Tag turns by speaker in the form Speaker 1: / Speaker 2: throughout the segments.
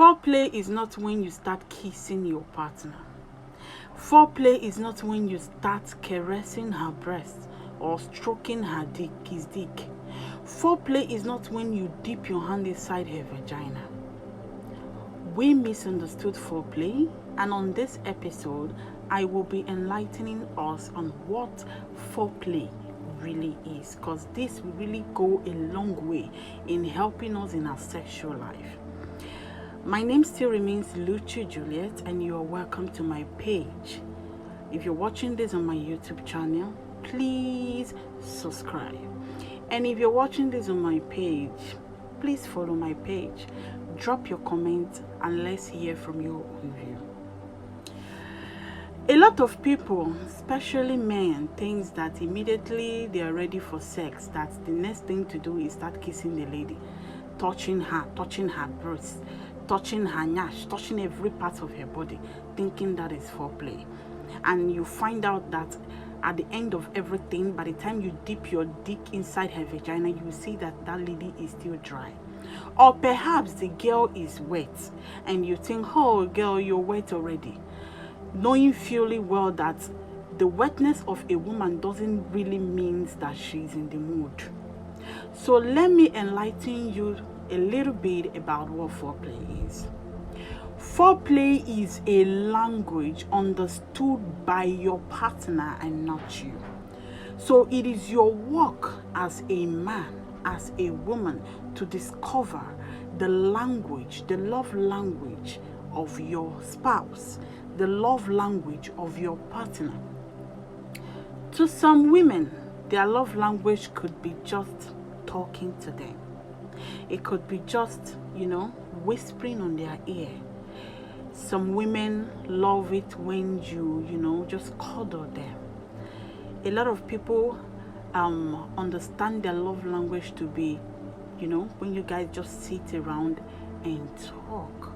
Speaker 1: Foreplay is not when you start kissing your partner. Foreplay is not when you start caressing her breast or stroking his dick. Foreplay is not when you dip your hand inside her vagina. We misunderstood foreplay, and on this episode, I will be enlightening us on what foreplay really is, because this will really go a long way in helping us in our sexual life. My name still remains Luchi Juliet, and you are welcome to my page. If you're watching this on my YouTube channel, please subscribe. And if you're watching this on my page, please follow my page. Drop your comments and let's hear from your review. A lot of people, especially men, thinks that immediately they are ready for sex, that the next thing to do is start kissing the lady, touching her breasts, touching her nyash, touching every part of her body, thinking that is foreplay. And you find out that at the end of everything, by the time you dip your dick inside her vagina, you will see that that lady is still dry. Or perhaps the girl is wet and you think, oh girl, you're wet already, knowing fully well that the wetness of a woman doesn't really mean that she's in the mood. So let me enlighten you a little bit about what foreplay is. Foreplay is a language understood by your partner and not you. So it is your work as a man, as a woman, to discover the language, the love language of your spouse, the love language of your partner. To some women, their love language could be just talking to them. It could be just, whispering on their ear. Some women love it when you just cuddle them. A lot of people understand their love language to be, when you guys just sit around and talk.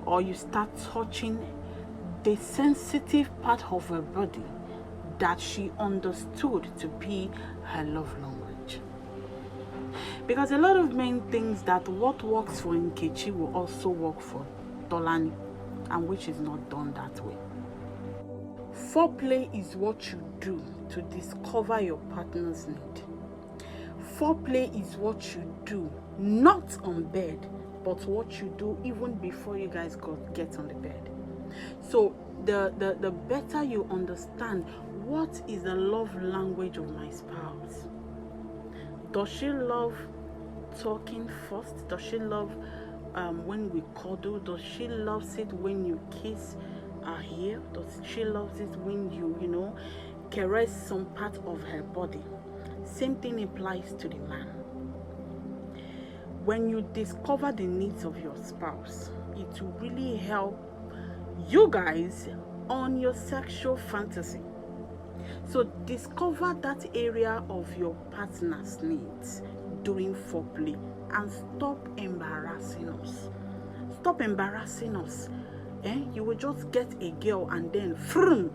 Speaker 1: Or you start touching the sensitive part of her body that she understood to be her love language. Because a lot of men think that what works for Nkechi will also work for Tolani, and which is not done that way. Foreplay is what you do to discover your partner's need. Foreplay is what you do, not on bed, but what you do even before you guys get on the bed. So the better you understand what is the love language of my spouse. Does she love talking first? Does she love when we cuddle? Does she love it when you kiss her hair? Does she love it when you caress some part of her body? Same thing applies to the man. When you discover the needs of your spouse, it will really help you guys on your sexual fantasy. So discover that area of your partner's needs during foreplay and stop embarrassing us. Stop embarrassing us. You will just get a girl and then froom,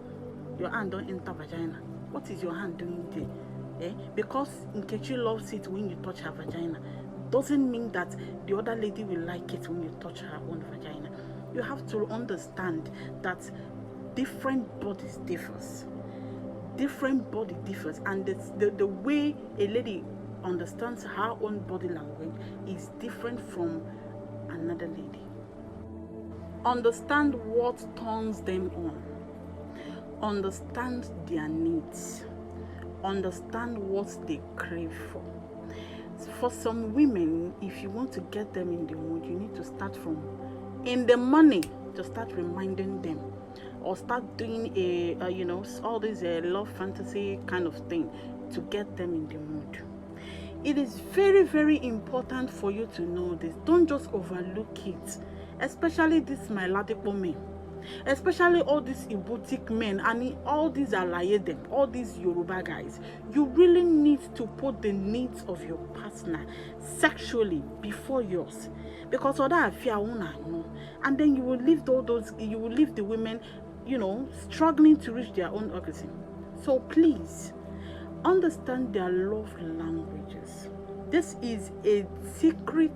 Speaker 1: your hand don't enter vagina. What is your hand doing there? Because Nkechi loves it when you touch her vagina, doesn't mean that the other lady will like it when you touch her own vagina. You have to understand that different bodies differs. Different body differs, and the way a lady understands her own body language is different from another lady. Understand what turns them on. Understand their needs. Understand what they crave for. For some women, if you want to get them in the mood, you need to start from in the morning to start reminding them, or start doing all this love fantasy kind of thing to get them in the mood. It is very, very important for you to know this. Don't just overlook it, especially this my Ladipo men, especially all these Ibutik men and all these Alayedem, all these Yoruba guys. You really need to put the needs of your partner sexually before yours, because other fear and then you will leave the women struggling to reach their own orgasm. So please understand their love languages. This is a secret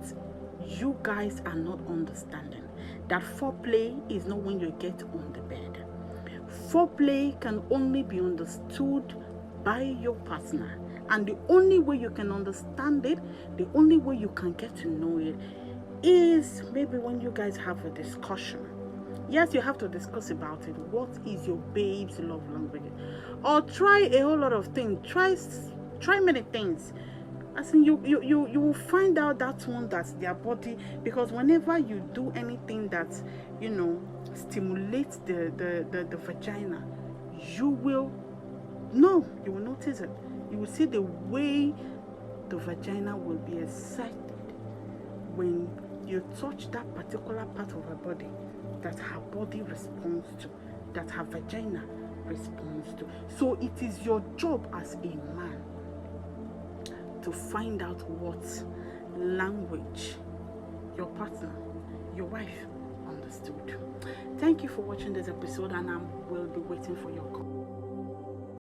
Speaker 1: you guys are not understanding that foreplay is not when you get on the bed. Foreplay can only be understood by your partner, and the only way you can understand it, the only way you can get to know it, is maybe when you guys have a discussion. Yes, you have to discuss about it. What is your babe's love language? Or try a whole lot of things. Try many things. As in, you will find out that one that's their body, because whenever you do anything that, you know, stimulates the vagina, you will notice it. You will see the way the vagina will be excited when you touch that particular part of her body that her body responds to, that her vagina responds to. So it is your job as a man to find out what language your partner, your wife, understood. Thank you for watching this episode, and I will be waiting for your call.